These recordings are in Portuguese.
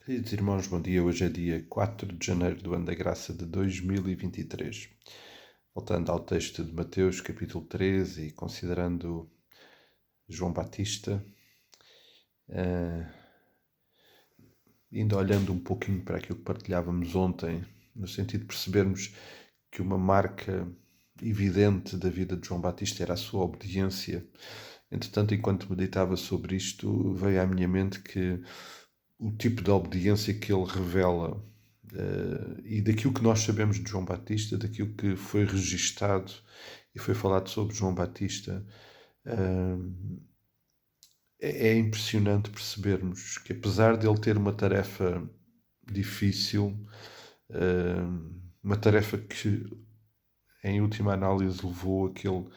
Queridos irmãos, bom dia. Hoje é dia 4 de janeiro do ano da graça de 2023. Voltando ao texto de Mateus, capítulo 13, e considerando João Batista, ainda olhando um pouquinho para aquilo que partilhávamos ontem, no sentido de percebermos que uma marca evidente da vida de João Batista era a sua obediência. Entretanto, enquanto meditava sobre isto, veio à minha mente que o tipo de obediência que ele revela e daquilo que nós sabemos de João Batista, daquilo que foi registado e foi falado sobre João Batista, é impressionante percebermos que, apesar de ele ter uma tarefa difícil, uma tarefa que, em última análise, levou a que ele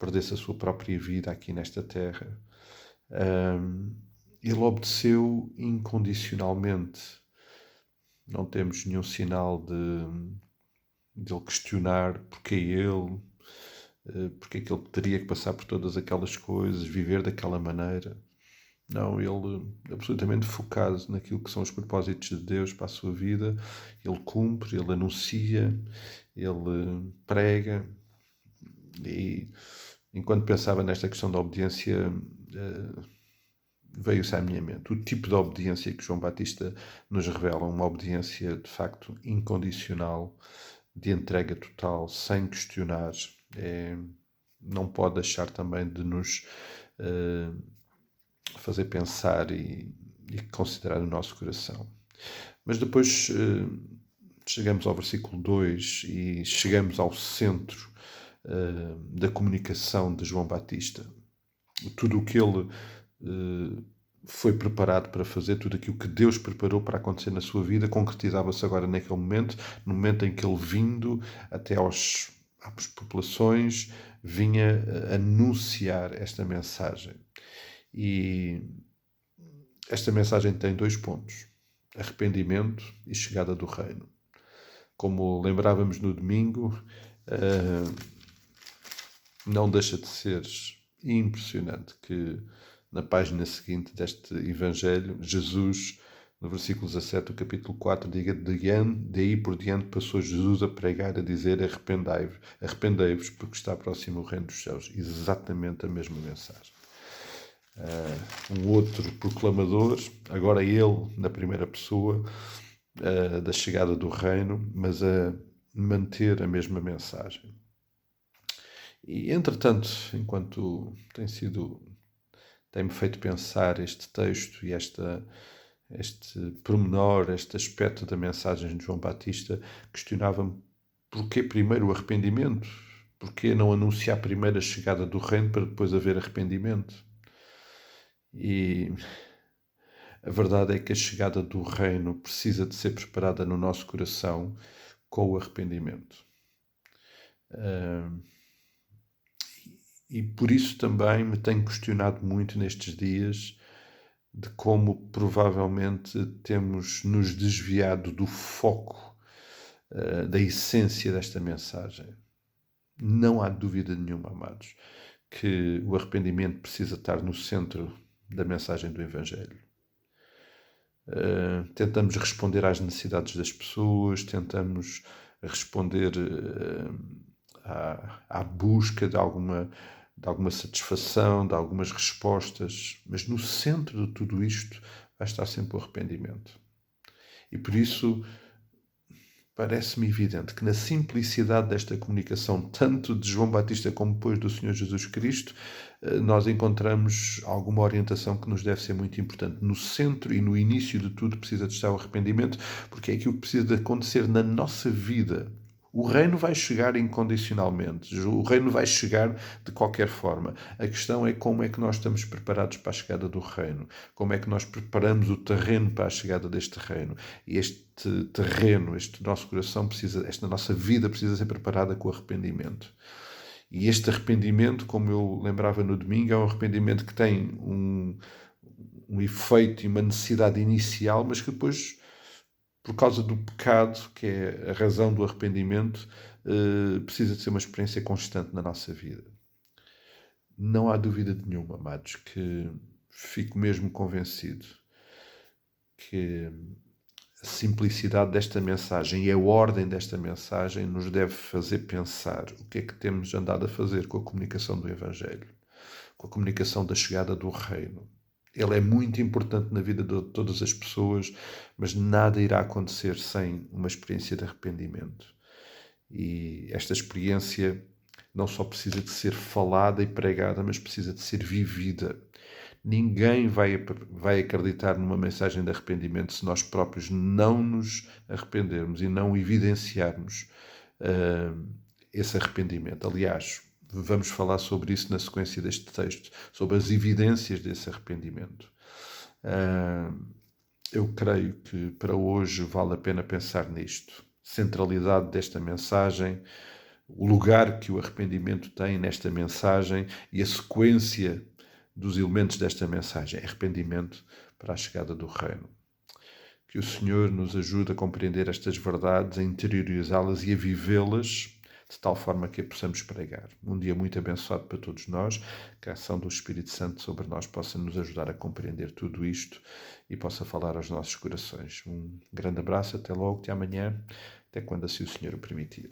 perdesse a sua própria vida aqui nesta terra, ele obedeceu incondicionalmente. Não temos nenhum sinal de ele questionar porque ele, porque é que ele teria que passar por todas aquelas coisas, viver daquela maneira. Não, ele absolutamente focado naquilo que são os propósitos de Deus para a sua vida. Ele cumpre, ele anuncia, ele prega. E enquanto pensava nesta questão da obediência, veio-se à minha mente o tipo de obediência que João Batista nos revela, uma obediência de facto incondicional, de entrega total, sem questionar. Não pode deixar também de nos fazer pensar e considerar o nosso coração. Mas depois chegamos ao versículo 2 e chegamos ao centro da comunicação de João Batista. Tudo o que ele foi preparado para fazer, tudo aquilo que Deus preparou para acontecer na sua vida, concretizava-se agora naquele momento, no momento em que ele, vindo até às populações, vinha anunciar esta mensagem. E esta mensagem tem 2 pontos: arrependimento e chegada do reino. Como lembrávamos no domingo, não deixa de ser impressionante que na página seguinte deste Evangelho, Jesus, no versículo 17 do capítulo 4, diga: daí por diante passou Jesus a pregar, a dizer: arrependei-vos, porque está próximo o reino dos céus. Exatamente a mesma mensagem. Um outro proclamador, agora ele na primeira pessoa, da chegada do reino, mas a manter a mesma mensagem. E, entretanto, enquanto tem-me feito pensar este texto e este pormenor, este aspecto da mensagem de João Batista, questionava-me porquê primeiro o arrependimento? Porquê não anunciar primeiro a chegada do reino para depois haver arrependimento? E a verdade é que a chegada do reino precisa de ser preparada no nosso coração com o arrependimento. E por isso também me tenho questionado muito nestes dias de como provavelmente temos nos desviado do foco, da essência desta mensagem. Não há dúvida nenhuma, amados, que o arrependimento precisa estar no centro da mensagem do Evangelho. Tentamos responder às necessidades das pessoas, tentamos responder à busca de alguma satisfação, de algumas respostas, mas no centro de tudo isto vai estar sempre o arrependimento. E por isso parece-me evidente que na simplicidade desta comunicação, tanto de João Batista como depois do Senhor Jesus Cristo, nós encontramos alguma orientação que nos deve ser muito importante. No centro e no início de tudo precisa de estar o arrependimento, porque é aquilo que precisa de acontecer na nossa vida. O reino vai chegar incondicionalmente, o reino vai chegar de qualquer forma. A questão é como é que nós estamos preparados para a chegada do reino, como é que nós preparamos o terreno para a chegada deste reino. E este terreno, este nosso coração esta nossa vida precisa ser preparada com arrependimento. E este arrependimento, como eu lembrava no domingo, é um arrependimento que tem um efeito e uma necessidade inicial, mas que depois, por causa do pecado, que é a razão do arrependimento, precisa de ser uma experiência constante na nossa vida. Não há dúvida nenhuma, amados, que fico mesmo convencido que a simplicidade desta mensagem e a ordem desta mensagem nos deve fazer pensar o que é que temos andado a fazer com a comunicação do Evangelho, com a comunicação da chegada do Reino. Ele é muito importante na vida de todas as pessoas, mas nada irá acontecer sem uma experiência de arrependimento. E esta experiência não só precisa de ser falada e pregada, mas precisa de ser vivida. Ninguém vai acreditar numa mensagem de arrependimento se nós próprios não nos arrependermos e não evidenciarmos esse arrependimento. Aliás, vamos falar sobre isso na sequência deste texto, sobre as evidências desse arrependimento. Eu creio que para hoje vale a pena pensar nisto. Centralidade desta mensagem, o lugar que o arrependimento tem nesta mensagem e a sequência dos elementos desta mensagem. Arrependimento para a chegada do Reino. Que o Senhor nos ajude a compreender estas verdades, a interiorizá-las e a vivê-las de tal forma que a possamos pregar. Um dia muito abençoado para todos nós, que a ação do Espírito Santo sobre nós possa nos ajudar a compreender tudo isto e possa falar aos nossos corações. Um grande abraço, até logo, até amanhã, até quando assim o Senhor o permitir.